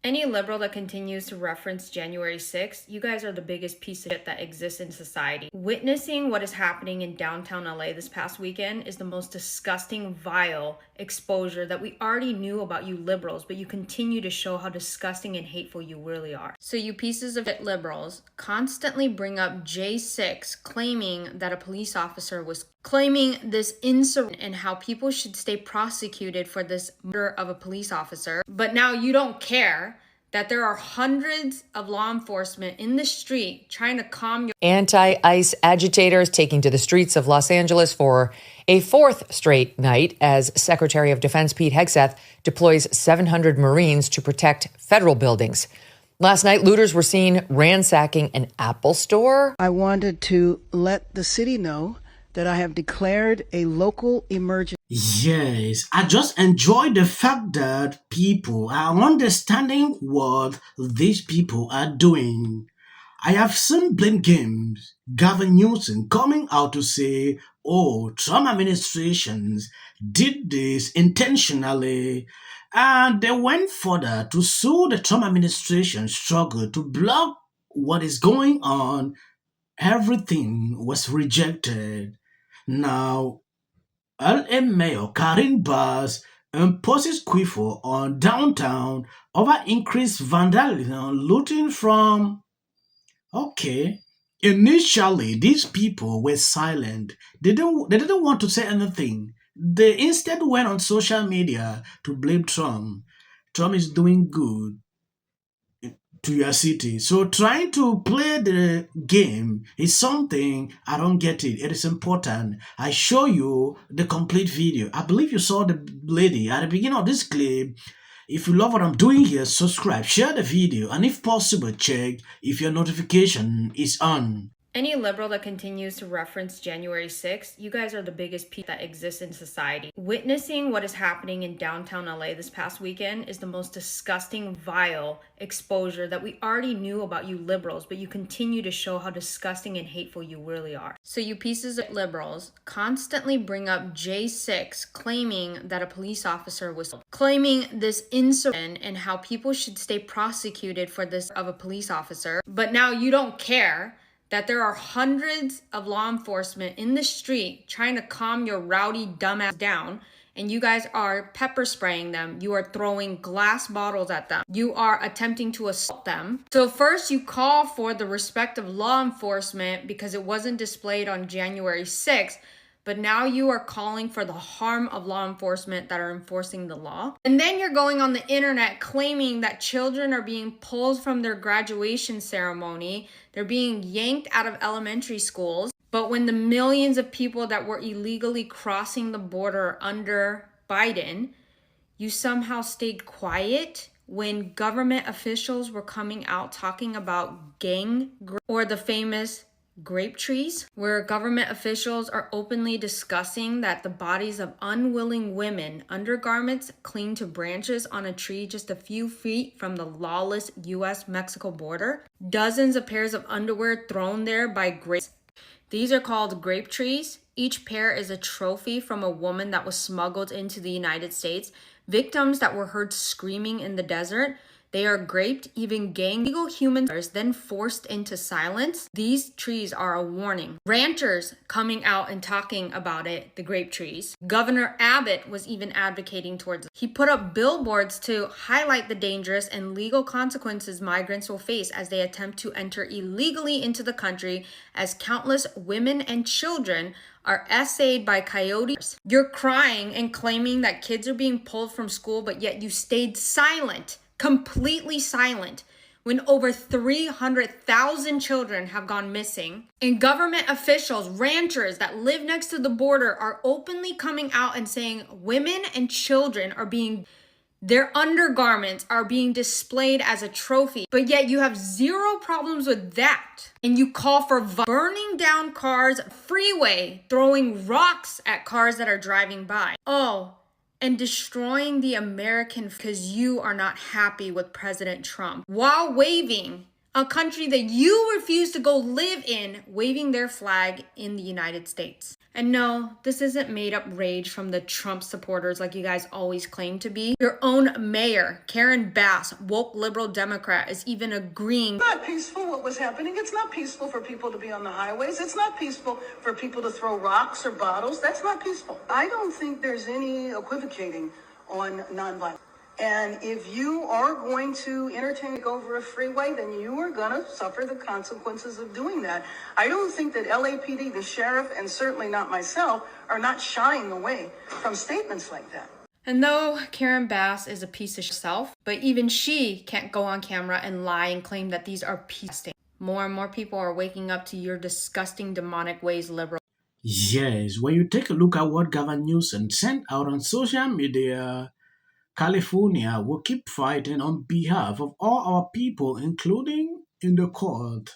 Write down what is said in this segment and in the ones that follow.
Any liberal that continues to reference January 6th, you guys are the biggest piece of shit that exists in society. Witnessing what is happening in downtown LA this past weekend is the most disgusting, vile exposure that we already knew about you liberals, but you continue to show how disgusting and hateful you really are. So you pieces of shit liberals constantly bring up J6, claiming that a police officer was claiming this insurrection and how people should stay prosecuted for this murder of a police officer. But now you don't care that there are hundreds of law enforcement in the street trying to calm your anti-ICE agitators taking to the streets of Los Angeles for a fourth straight night as Secretary of Defense Pete Hegseth deploys 700 Marines to protect federal buildings. Last night, looters were seen ransacking an Apple store. I wanted to let the city know that I have declared a local emergency. Yes, I just enjoy the fact that people are understanding what these people are doing. I have seen blame games. Gavin Newsom coming out to say, oh, Trump administrations did this intentionally. And they went further to sue the Trump administration struggle to block what is going on. Everything was rejected. Now, LA Mayor Karen Bass imposes quiffle on downtown over increased vandalism, looting from. Okay. Initially, these people were silent. They didn't want to say anything. They instead went on social media to blame Trump. Trump is doing good to your city. So trying to play the game is something I don't get it. It is important. I show you the complete video. I believe you saw the lady at the beginning of this clip. If you love what I'm doing here, subscribe, share the video, and if possible, check if your notification is on. Any liberal that continues to reference January 6th, you guys are the biggest piece that exists in society. Witnessing what is happening in downtown LA this past weekend is the most disgusting, vile exposure that we already knew about you liberals, but you continue to show how disgusting and hateful you really are. So you pieces of liberals constantly bring up J6, claiming that a police officer was claiming this insurrection and how people should stay prosecuted for this of a police officer. But now you don't care that there are hundreds of law enforcement in the street trying to calm your rowdy dumbass down, and you guys are pepper spraying them. You are throwing glass bottles at them. You are attempting to assault them. So first you call for the respect of law enforcement because it wasn't displayed on January 6th, but now you are calling for the harm of law enforcement that are enforcing the law. And then you're going on the internet claiming that children are being pulled from their graduation ceremony. They're being yanked out of elementary schools. But when the millions of people that were illegally crossing the border under Biden, you somehow stayed quiet when government officials were coming out talking about or the famous grape trees, where government officials are openly discussing that the bodies of unwilling women, undergarments clinging to branches on a tree just a few feet from the lawless US-Mexico border, dozens of pairs of underwear thrown there by grapes. These are called grape trees. Each pair is a trophy from a woman that was smuggled into the United States, victims that were heard screaming in the desert. They are graped, even legal humans, then forced into silence. These trees are a warning. Ranchers coming out and talking about it, the grape trees. Governor Abbott was even advocating towards it. He put up billboards to highlight the dangerous and legal consequences migrants will face as they attempt to enter illegally into the country, as countless women and children are essayed by coyotes. You're crying and claiming that kids are being pulled from school, but yet you stayed silent. Completely silent when over 300,000 children have gone missing. And government officials, ranchers that live next to the border are openly coming out and saying women and children are their undergarments are being displayed as a trophy. But yet you have zero problems with that. And you call for burning down cars, freeway, throwing rocks at cars that are driving by. And destroying the American because you are not happy with President Trump while waving a country that you refuse to go live in, waving their flag in the United States. And no, this isn't made up rage from the Trump supporters like you guys always claim to be. Your own mayor, Karen Bass, woke liberal Democrat, is even agreeing. It's not peaceful what was happening. It's not peaceful for people to be on the highways. It's not peaceful for people to throw rocks or bottles. That's not peaceful. I don't think there's any equivocating on nonviolence. And if you are going to entertain over a freeway, then you are going to suffer the consequences of doing that. I don't think that LAPD, the sheriff, and certainly not myself, are not shying away from statements like that. And though Karen Bass is a piece of herself, but even she can't go on camera and lie and claim that these are peace. More and more people are waking up to your disgusting demonic ways, liberal. Yes, when you take a look at what Gavin Newsom sent out on social media, California will keep fighting on behalf of all our people, including in the court.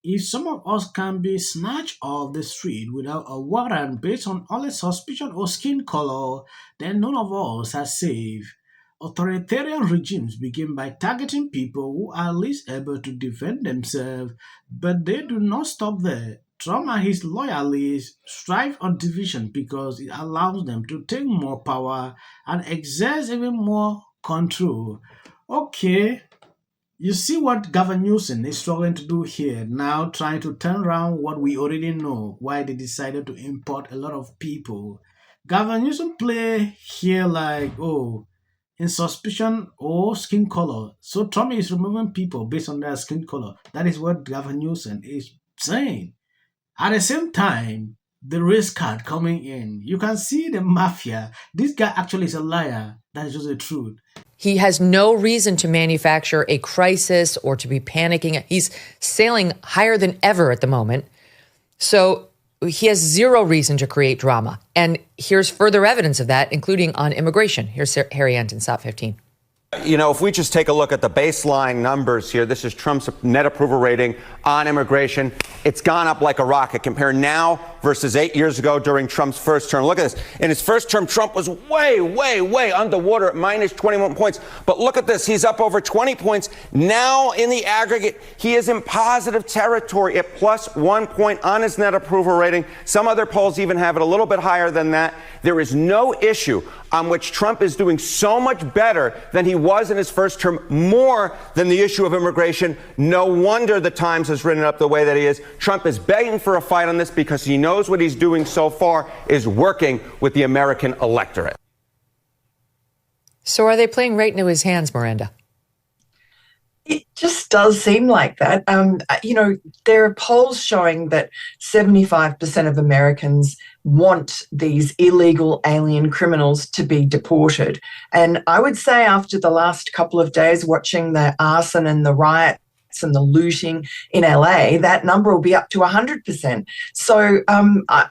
If some of us can be snatched off the street without a warrant based on only suspicion or skin color, then none of us are safe. Authoritarian regimes begin by targeting people who are least able to defend themselves, but they do not stop there. Trump and his loyalists strive on division because it allows them to take more power and exert even more control. Okay, you see what Gavin Newsom is struggling to do here now, trying to turn around what we already know, why they decided to import a lot of people. Gavin Newsom play here like, oh, in suspicion or skin color. So Trump is removing people based on their skin color. That is what Gavin Newsom is saying. At the same time, the race card coming in, you can see the mafia. This guy actually is a liar. That is just the truth. He has no reason to manufacture a crisis or to be panicking. He's sailing higher than ever at the moment. So he has zero reason to create drama. And here's further evidence of that, including on immigration. Here's Harry Anton, Stop 15. You know, if we just take a look at the baseline numbers here, this is Trump's net approval rating on immigration. It's gone up like a rocket. Compare now versus 8 years ago during Trump's first term. Look at this. In his first term, Trump was way underwater at minus 21 points. But look at this. He's up over 20 points. Now, in the aggregate, he is in positive territory at plus 1 point on his net approval rating. Some other polls even have it a little bit higher than that. There is no issue on which Trump is doing so much better than he was in his first term, more than the issue of immigration. No wonder the Times has written it up the way that he is. Trump is begging for a fight on this because he knows what he's doing so far is working with the American electorate. So are they playing right into his hands, Miranda? It just does seem like that. You know, there are polls showing that 75% of Americans want these illegal alien criminals to be deported. And I would say after the last couple of days watching the arson and the riots and the looting in LA, that number will be up to 100%. So,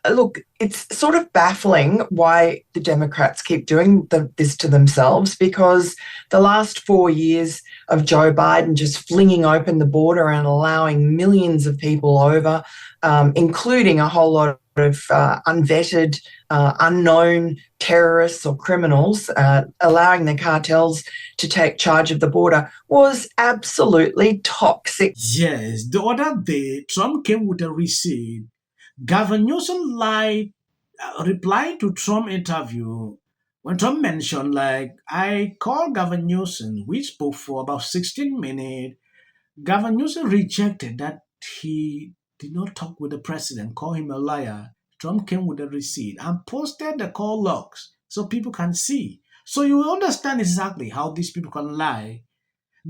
look, it's sort of baffling why the Democrats keep doing this to themselves, because the last 4 years of Joe Biden just flinging open the border and allowing millions of people over, including a whole lot of unvetted, unknown terrorists or criminals, allowing the cartels to take charge of the border, was absolutely toxic. Yes, the other day, Trump came with a receipt. Gavin Newsom replied to Trump interview when Trump mentioned, like, I called Gavin Newsom. We spoke for about 16 minutes. Gavin Newsom rejected that he did not talk with the president, call him a liar. Trump came with a receipt and posted the call logs so people can see. So you will understand exactly how these people can lie.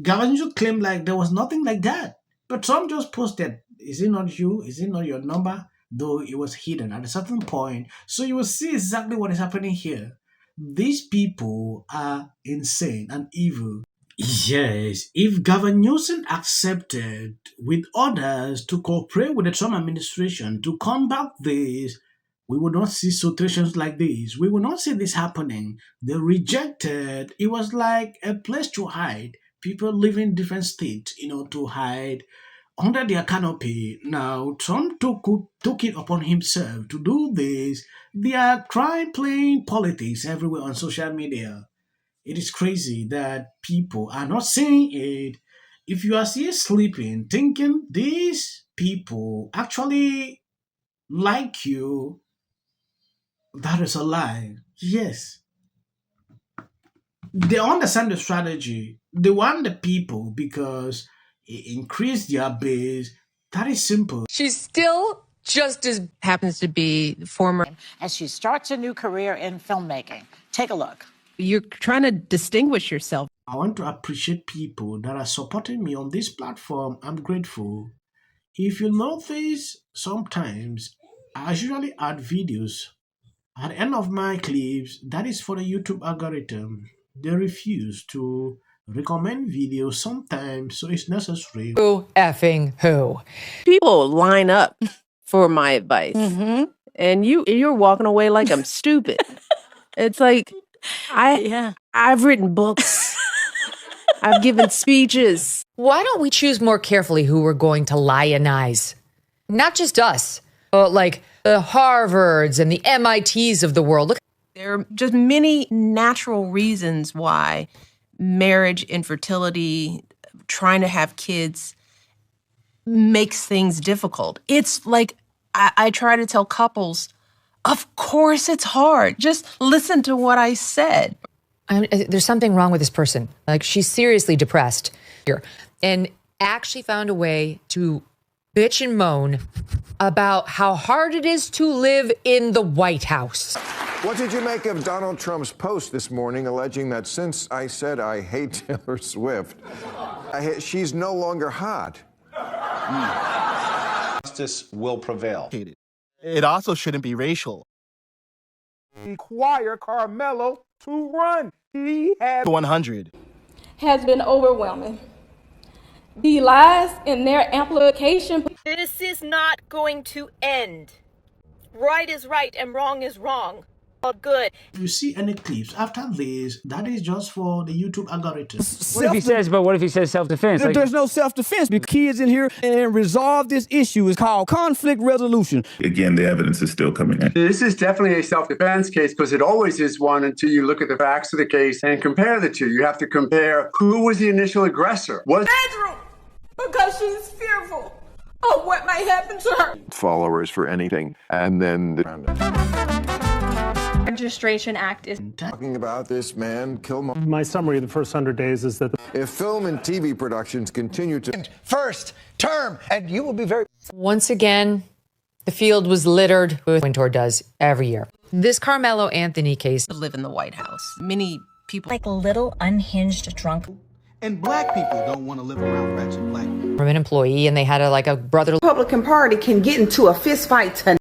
Gavin Newsom claimed like there was nothing like that. But Trump just posted, is it not you? Is it not your number? Though it was hidden at a certain point. So you will see exactly what is happening here. These people are insane and evil. Yes, if Gavin Newsom accepted with others to cooperate with the Trump administration to combat this, we would not see situations like this. We would not see this happening. They rejected. It was like a place to hide. People living in different states, to hide under their canopy. Now, Trump took it upon himself to do this. They are playing politics everywhere on social media. It is crazy that people are not seeing it. If you are still sleeping, thinking these people actually like you, that is a lie. Yes. They understand the strategy. They want the people because it increased their base. That is simple. She's still just as happens to be former. As she starts a new career in filmmaking. Take a look. You're trying to distinguish yourself. I want to appreciate people that are supporting me on this platform. I'm grateful. If you notice, sometimes I usually add videos at the end of my clips. That is for the YouTube algorithm. They refuse to recommend videos sometimes, so it's necessary. who effing who. People line up for my advice, and you're walking away like I'm stupid. It's like I've written books, I've given speeches. Why don't we choose more carefully who we're going to lionize? Not just us, but like the Harvards and the MITs of the world. Look, There are just many natural reasons why marriage, infertility, trying to have kids makes things difficult. It's like I try to tell couples, of course it's hard. Just listen to what I said. there's something wrong with this person. Like, she's seriously depressed here, and actually found a way to bitch and moan about how hard it is to live in the White House. What did you make of Donald Trump's post this morning alleging that since I said I hate Taylor Swift, she's no longer hot? Justice will prevail. It also shouldn't be racial. Require Carmelo to run. He had 100. Has been overwhelming. The lies in their amplification. This is not going to end. Right is right and wrong is wrong. All good. If you see any clips after this, that is just for the YouTube algorithm. What if he says self-defense? There's no self-defense because kids in here and resolve this issue is called conflict resolution. Again, the evidence is still coming in. This is definitely a self-defense case because it always is one until you look at the facts of the case and compare the two. You have to compare who was the initial aggressor. Bedroom, because she's fearful of what might happen to her. Followers for anything. And then the Registration Act is talking about this man, Killmonger. My summary of the first 100 days is that if film and TV productions continue to first term, and you will be very... Once again, the field was littered with Wintour does every year. This Carmelo Anthony case. Live in the White House. Many people like little unhinged drunk. And black people don't want to live around wretched black people. From an employee, and they had a brother. Republican Party can get into a fist fight tonight.